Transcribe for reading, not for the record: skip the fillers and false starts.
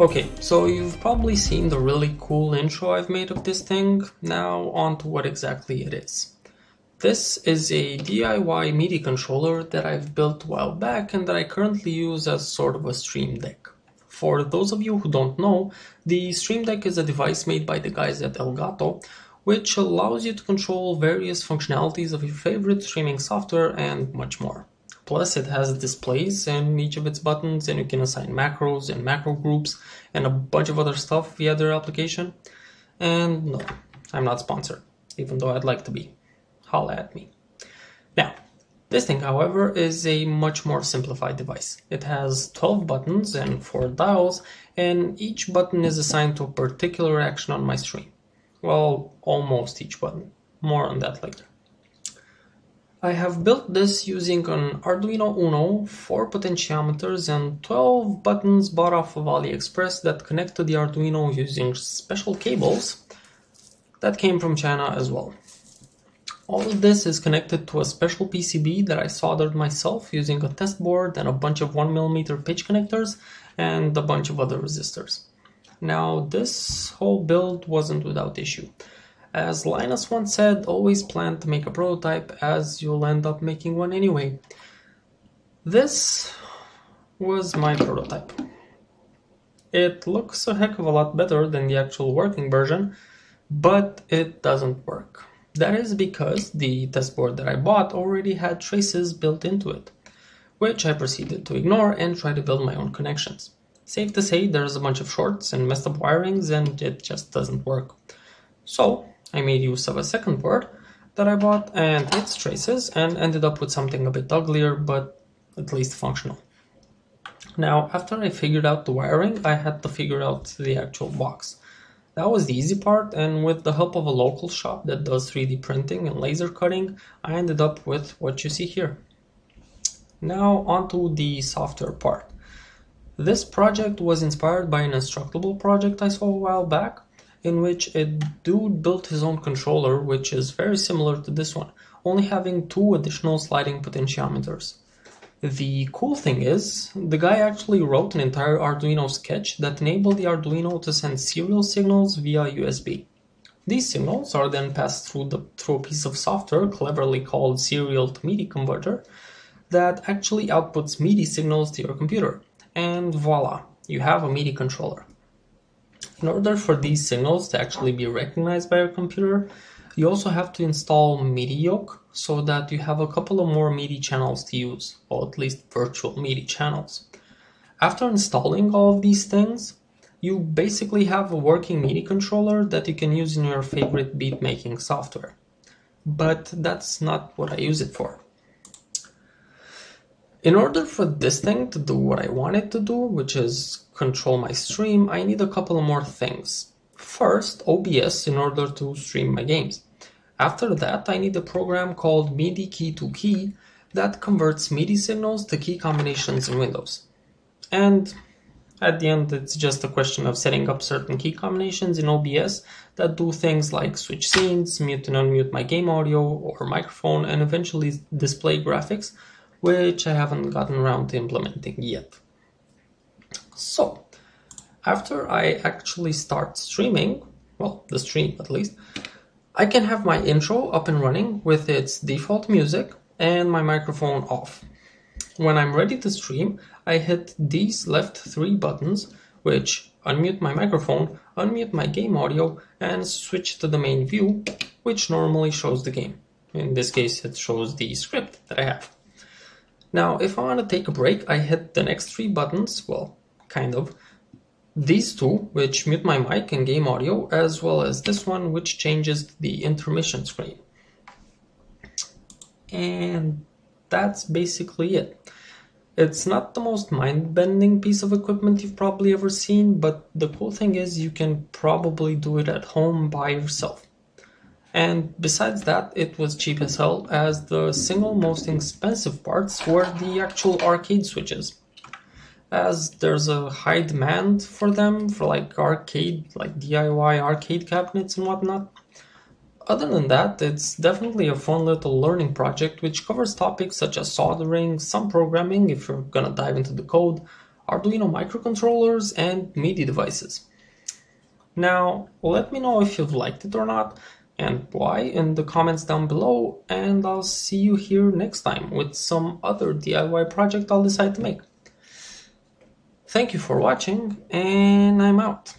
Okay, so you've probably seen the really cool intro I've made of this thing. Now on to what exactly it is. This is a DIY MIDI controller that I've built a while back and that I currently use as sort of a Stream Deck. For those of you who don't know, the Stream Deck is a device made by the guys at Elgato, which allows you to control various functionalities of your favorite streaming software and much more. Plus, it has displays in each of its buttons, and you can assign macros and macro groups and a bunch of other stuff via their application. And no, I'm not sponsored, even though I'd like to be. Holla at me. Now, this thing, however, is a much more simplified device. It has 12 buttons and 4 dials, and each button is assigned to a particular action on my stream. Well, almost each button. More on that later. I have built this using an Arduino Uno, 4 potentiometers and 12 buttons bought off of AliExpress that connect to the Arduino using special cables that came from China as well. All of this is connected to a special PCB that I soldered myself using a test board and a bunch of 1mm pitch connectors and a bunch of other resistors. Now, this whole build wasn't without issue. As Linus once said, always plan to make a prototype as you'll end up making one anyway. This was my prototype. It looks a heck of a lot better than the actual working version, but it doesn't work. That is because the test board that I bought already had traces built into it, which I proceeded to ignore and try to build my own connections. Safe to say there's a bunch of shorts and messed up wirings and it just doesn't work. So I made use of a second board that I bought and its traces and ended up with something a bit uglier but at least functional. Now, after I figured out the wiring, I had to figure out the actual box. That was the easy part, and with the help of a local shop that does 3D printing and laser cutting, I ended up with what you see here. Now onto the software part. This project was inspired by an Instructable project I saw a while back, in which a dude built his own controller, which is very similar to this one, only having 2 additional sliding potentiometers. The cool thing is, the guy actually wrote an entire Arduino sketch that enabled the Arduino to send serial signals via USB. These signals are then passed through a piece of software cleverly called serial to MIDI converter that actually outputs MIDI signals to your computer. And voila, you have a MIDI controller. In order for these signals to actually be recognized by your computer, you also have to install MIDI yoke so that you have a couple of more MIDI channels to use, or at least virtual MIDI channels. After installing all of these things, you basically have a working MIDI controller that you can use in your favorite beat making software. But that's not what I use it for. In order for this thing to do what I want it to do, which is control my stream, I need a couple of more things. First, OBS in order to stream my games. After that, I need a program called MIDI Key to Key that converts MIDI signals to key combinations in Windows. And at the end, it's just a question of setting up certain key combinations in OBS that do things like switch scenes, mute and unmute my game audio or microphone, and eventually display graphics, which I haven't gotten around to implementing yet. So, after I actually start streaming, well, the stream at least, I can have my intro up and running with its default music and my microphone off. When I'm ready to stream, I hit these left 3 buttons, which unmute my microphone, unmute my game audio, and switch to the main view, which normally shows the game. In this case, it shows the script that I have. Now, if I want to take a break, I hit the next 3 buttons, well, kind of. These 2, which mute my mic and game audio, as well as this one, which changes the intermission screen. And that's basically it. It's not the most mind-bending piece of equipment you've probably ever seen, but the cool thing is you can probably do it at home by yourself. And besides that, it was cheap as hell, as the single most expensive parts were the actual arcade switches, as there's a high demand for them for like DIY arcade cabinets and whatnot. Other than that, it's definitely a fun little learning project which covers topics such as soldering, some programming if you're gonna dive into the code, Arduino microcontrollers, and MIDI devices. Now, let me know if you've liked it or not, and why in the comments down below, and I'll see you here next time with some other DIY project I'll decide to make. Thank you for watching, and I'm out.